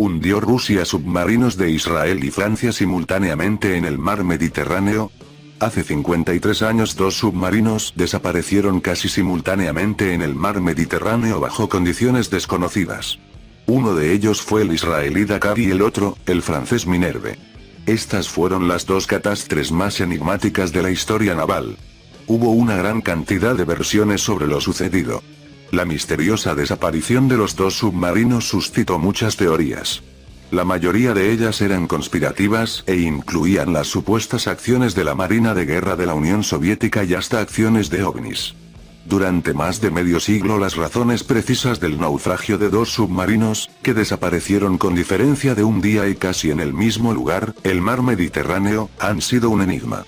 ¿Hundió Rusia submarinos de Israel y Francia simultáneamente en el mar Mediterráneo? Hace 53 años dos submarinos desaparecieron casi simultáneamente en el mar Mediterráneo bajo condiciones desconocidas. Uno de ellos fue el israelí Dakar y el otro, el francés Minerve. Estas fueron las dos catástrofes más enigmáticas de la historia naval. Hubo una gran cantidad de versiones sobre lo sucedido. La misteriosa desaparición de los dos submarinos suscitó muchas teorías. La mayoría de ellas eran conspirativas e incluían las supuestas acciones de la Marina de Guerra de la Unión Soviética y hasta acciones de ovnis. Durante más de medio siglo las razones precisas del naufragio de dos submarinos, que desaparecieron con diferencia de un día y casi en el mismo lugar, el mar Mediterráneo, han sido un enigma.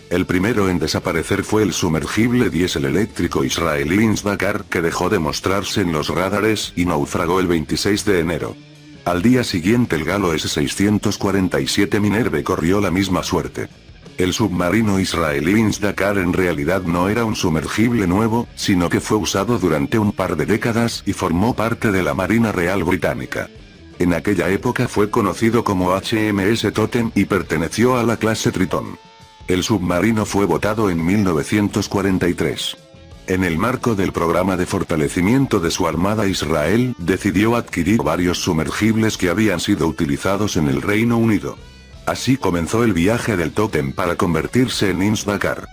El primero en desaparecer fue el sumergible diésel eléctrico israelí Inch Dakar, que dejó de mostrarse en los radares y naufragó el 26 de enero. Al día siguiente el Galo S-647 Minerve corrió la misma suerte. El submarino israelí Inch Dakar en realidad no era un sumergible nuevo, sino que fue usado durante un par de décadas y formó parte de la Marina Real Británica. En aquella época fue conocido como HMS Totem y perteneció a la clase Tritón. El submarino fue botado en 1943. En el marco del programa de fortalecimiento de su armada, Israel decidió adquirir varios sumergibles que habían sido utilizados en el Reino Unido. Así comenzó el viaje del Totem para convertirse en Inch Dakar.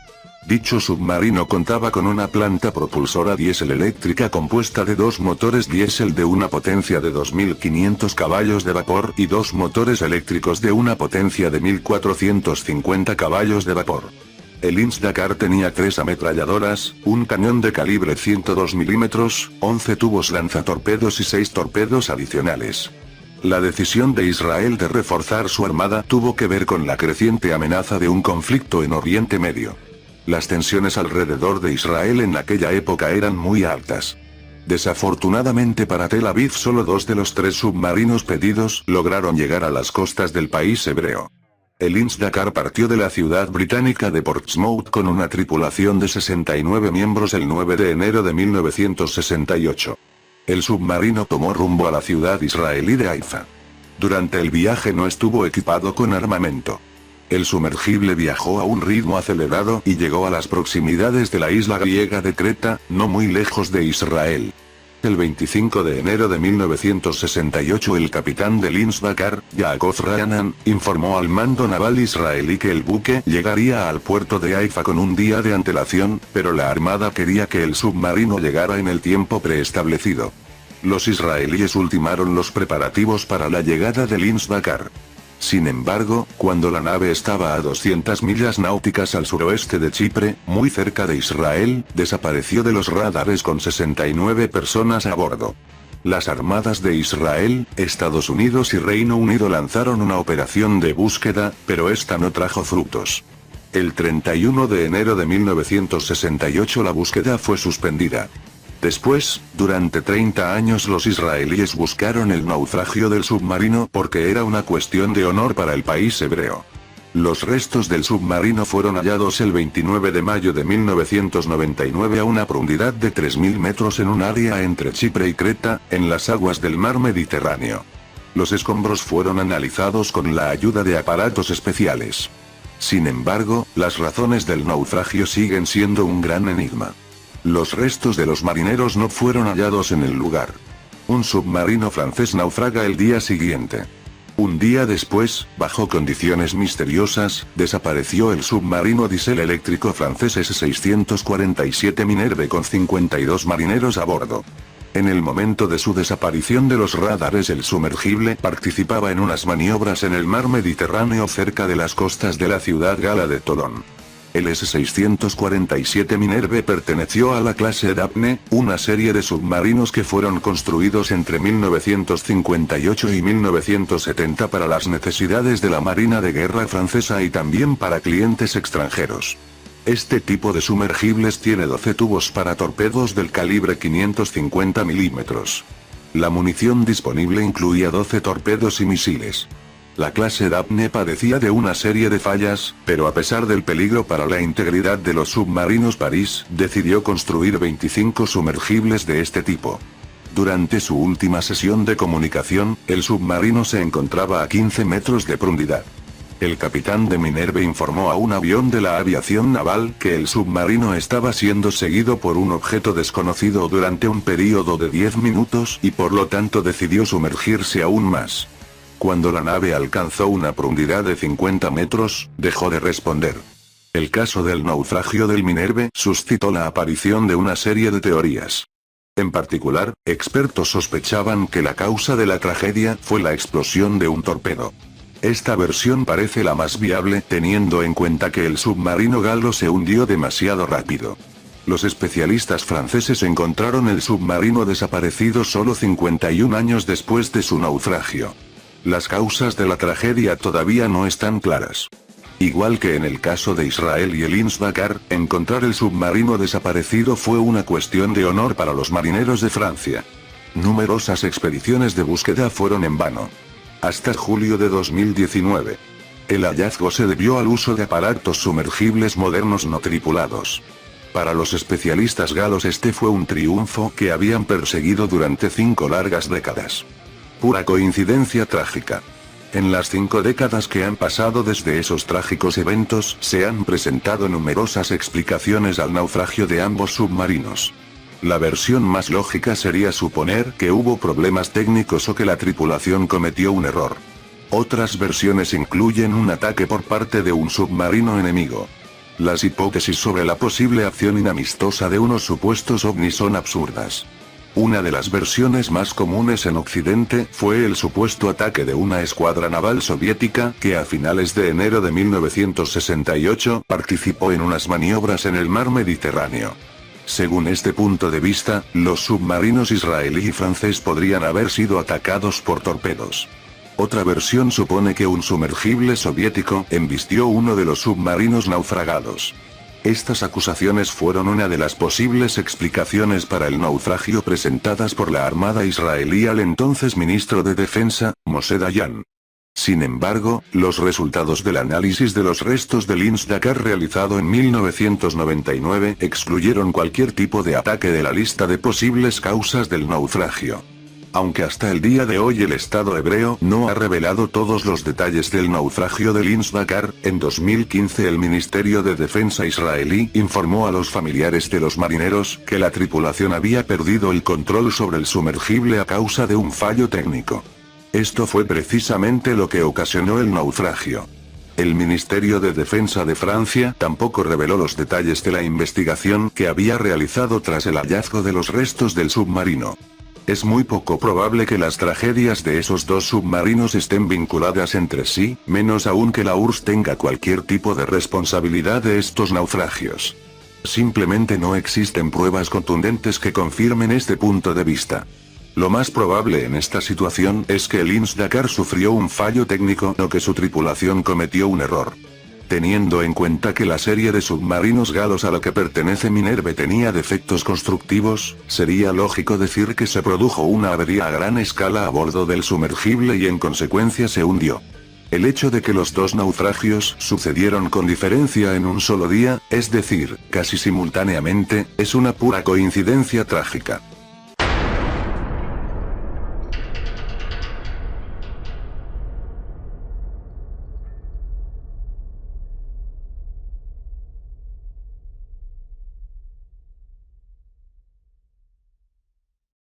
Dicho submarino contaba con una planta propulsora diésel eléctrica compuesta de dos motores diésel de una potencia de 2.500 caballos de vapor y dos motores eléctricos de una potencia de 1.450 caballos de vapor. El Inch Dakar tenía 3 ametralladoras, un cañón de calibre 102 mm, 11 tubos lanzatorpedos y 6 torpedos adicionales. La decisión de Israel de reforzar su armada tuvo que ver con la creciente amenaza de un conflicto en Oriente Medio. Las tensiones alrededor de Israel en aquella época eran muy altas. Desafortunadamente para Tel Aviv solo 2 de los 3 submarinos pedidos lograron llegar a las costas del país hebreo. El Inch Dakar partió de la ciudad británica de Portsmouth con una tripulación de 69 miembros el 9 de enero de 1968. El submarino tomó rumbo a la ciudad israelí de Haifa. Durante el viaje no estuvo equipado con armamento. El sumergible viajó a un ritmo acelerado y llegó a las proximidades de la isla griega de Creta, no muy lejos de Israel. El 25 de enero de 1968 el capitán del Inch Dakar, Yaakov Raanan, informó al mando naval israelí que el buque llegaría al puerto de Haifa con un día de antelación, pero la armada quería que el submarino llegara en el tiempo preestablecido. Los israelíes ultimaron los preparativos para la llegada del Inch Dakar. Sin embargo, cuando la nave estaba a 200 millas náuticas al suroeste de Chipre, muy cerca de Israel, desapareció de los radares con 69 personas a bordo. Las armadas de Israel, Estados Unidos y Reino Unido lanzaron una operación de búsqueda, pero esta no trajo frutos. El 31 de enero de 1968 la búsqueda fue suspendida. Después, durante 30 años los israelíes buscaron el naufragio del submarino porque era una cuestión de honor para el país hebreo. Los restos del submarino fueron hallados el 29 de mayo de 1999 a una profundidad de 3.000 metros en un área entre Chipre y Creta, en las aguas del mar Mediterráneo. Los escombros fueron analizados con la ayuda de aparatos especiales. Sin embargo, las razones del naufragio siguen siendo un gran enigma. Los restos de los marineros no fueron hallados en el lugar. Un submarino francés naufraga el día siguiente. Un día después, bajo condiciones misteriosas, desapareció el submarino diésel eléctrico francés S-647 Minerve con 52 marineros a bordo. En el momento de su desaparición de los radares el sumergible participaba en unas maniobras en el mar Mediterráneo cerca de las costas de la ciudad gala de Tolón. El S-647 Minerve perteneció a la clase Daphne, una serie de submarinos que fueron construidos entre 1958 y 1970 para las necesidades de la Marina de Guerra francesa y también para clientes extranjeros. Este tipo de sumergibles tiene 12 tubos para torpedos del calibre 550 mm. La munición disponible incluía 12 torpedos y misiles. La clase Daphne padecía de una serie de fallas, pero a pesar del peligro para la integridad de los submarinos París, decidió construir 25 sumergibles de este tipo. Durante su última sesión de comunicación, el submarino se encontraba a 15 metros de profundidad. El capitán de Minerve informó a un avión de la aviación naval que el submarino estaba siendo seguido por un objeto desconocido durante un período de 10 minutos y por lo tanto decidió sumergirse aún más. Cuando la nave alcanzó una profundidad de 50 metros, dejó de responder. El caso del naufragio del Minerve suscitó la aparición de una serie de teorías. En particular, expertos sospechaban que la causa de la tragedia fue la explosión de un torpedo. Esta versión parece la más viable teniendo en cuenta que el submarino galo se hundió demasiado rápido. Los especialistas franceses encontraron el submarino desaparecido solo 51 años después de su naufragio. Las causas de la tragedia todavía no están claras. Igual que en el caso de Israel y el Lince Dakar, encontrar el submarino desaparecido fue una cuestión de honor para los marineros de Francia. Numerosas expediciones de búsqueda fueron en vano. Hasta julio de 2019. El hallazgo se debió al uso de aparatos sumergibles modernos no tripulados. Para los especialistas galos este fue un triunfo que habían perseguido durante 5 largas décadas. Pura coincidencia trágica. En las 5 décadas que han pasado desde esos trágicos eventos, se han presentado numerosas explicaciones al naufragio de ambos submarinos. La versión más lógica sería suponer que hubo problemas técnicos o que la tripulación cometió un error. Otras versiones incluyen un ataque por parte de un submarino enemigo. Las hipótesis sobre la posible acción inamistosa de unos supuestos ovnis son absurdas. Una de las versiones más comunes en Occidente fue el supuesto ataque de una escuadra naval soviética que a finales de enero de 1968 participó en unas maniobras en el mar Mediterráneo. Según este punto de vista, los submarinos israelí y francés podrían haber sido atacados por torpedos. Otra versión supone que un sumergible soviético embistió uno de los submarinos naufragados. Estas acusaciones fueron una de las posibles explicaciones para el naufragio presentadas por la Armada israelí al entonces ministro de Defensa, Moshe Dayan. Sin embargo, los resultados del análisis de los restos del Lince Dakar realizado en 1999 excluyeron cualquier tipo de ataque de la lista de posibles causas del naufragio. Aunque hasta el día de hoy el Estado hebreo no ha revelado todos los detalles del naufragio del Lince Dakar, en 2015 el Ministerio de Defensa israelí informó a los familiares de los marineros que la tripulación había perdido el control sobre el sumergible a causa de un fallo técnico. Esto fue precisamente lo que ocasionó el naufragio. El Ministerio de Defensa de Francia tampoco reveló los detalles de la investigación que había realizado tras el hallazgo de los restos del submarino. Es muy poco probable que las tragedias de esos dos submarinos estén vinculadas entre sí, menos aún que la URSS tenga cualquier tipo de responsabilidad de estos naufragios. Simplemente no existen pruebas contundentes que confirmen este punto de vista. Lo más probable en esta situación es que el Lince Dakar sufrió un fallo técnico o que su tripulación cometió un error. Teniendo en cuenta que la serie de submarinos galos a la que pertenece Minerve tenía defectos constructivos, sería lógico decir que se produjo una avería a gran escala a bordo del sumergible y en consecuencia se hundió. El hecho de que los dos naufragios sucedieron con diferencia en un solo día, es decir, casi simultáneamente, es una pura coincidencia trágica.